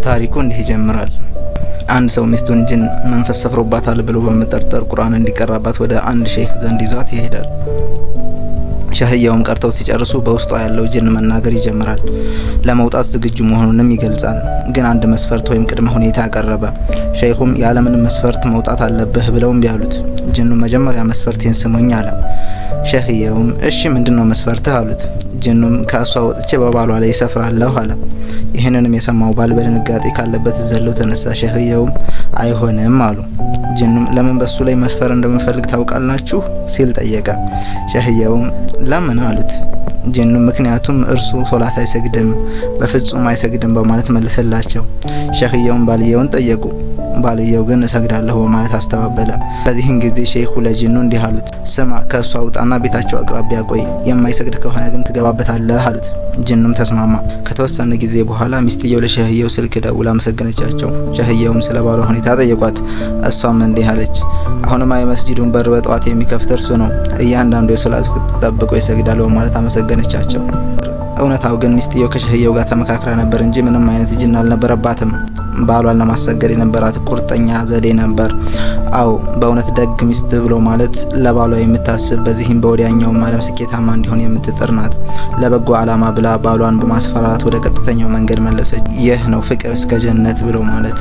ታሪኩ እንዲህ ይጀምራል። አንድ ሰው ሚስቱን ጅን መንፈስ ሰፍሮባታል ብሎ በመጠርጠር ቁርአን እንዲቀራባት ወደ አንድ ሼክ ዘንድ ይዟት ይሄዳል። ሸህያውም ቀርተው ሲጨርሱ በውስጧ ያለው ጅን መናገር ይጀምራል። ለመውጣት ዝግጁ መሆኑንም ይገልጻል። ግን አንድ መስፈርት ወይም ቅድመ ሁኔታ አቀረበ። ሼኹም ያለምንም መስፈርት መውጣት አለብህ ብለውም ቢያሉት ጅኑ መጀመሪያ መስፈርቴን ስሙኝ አለ። ሸህያውም እሺ ምንድነው መስፈርትህ አሉት። ጅኑም ከእሷ ወጥቼ በባሏ ላይ ሰፍራለሁ አለ። ይህንንም የሰማው ባል በድንጋጤ ካለበት ዘሎ ተነሳ። ሸህያውም አይሆንም አሉ። ጅኑም ለምን በሱ ላይ መስፈር እንደምፈልግ ታውቃላችሁ ሲል ጠየቀ። ሸህያውም ለምን አሉት። ጅኑም ምክንያቱም እርሱ ሶላት አይሰግድም፣ በፍጹም አይሰግድም በማለት መለሰላቸው። ሸህያውም ባልየውን ጠየቁ። ባልየው ግን እሰግዳለሁ በማለት አስተባበለ። በዚህን ጊዜ ሼኹ ለጅኑ እንዲህ አሉት፣ ስማ ከእሷ ውጣና ቤታቸው አቅራቢያ ቆይ፣ የማይሰግድ ከሆነ ግን ትገባበታለህ አሉት። ጅኑም ተስማማ። ከተወሰነ ጊዜ በኋላ ሚስትየው ለሸህያው ስልክ ደውላ አመሰገነቻቸው። ሸህያውም ስለ ባሏ ሁኔታ ጠየቋት። እሷም እንዲህ አለች፣ አሁንማ የመስጂዱን በር በጠዋት የሚከፍት እርሱ ነው፣ እያንዳንዱ የሶላት ወቅት ጠብቆ ይሰግዳል በማለት አመሰገነቻቸው። እውነታው ግን ሚስትየው ከሸህያው ጋር ተመካክራ ነበር እንጂ ምንም አይነት ጅን አልነበረባትም። ባሏን ለማሰገድ የነበራት ቁርጠኛ ዘዴ ነበር። አው በእውነት ደግ ሚስት ብሎ ማለት ለባሏ የምታስብ በዚህም በወዲያኛው ዓለም ስኬታማ እንዲሆን የምትጥር ናት። ለበጎ ዓላማ ብላ ባሏን በማስፈራራት ወደ ቀጥተኛው መንገድ መለሰች። ይህ ነው ፍቅር እስከ ጀነት ብሎ ማለት።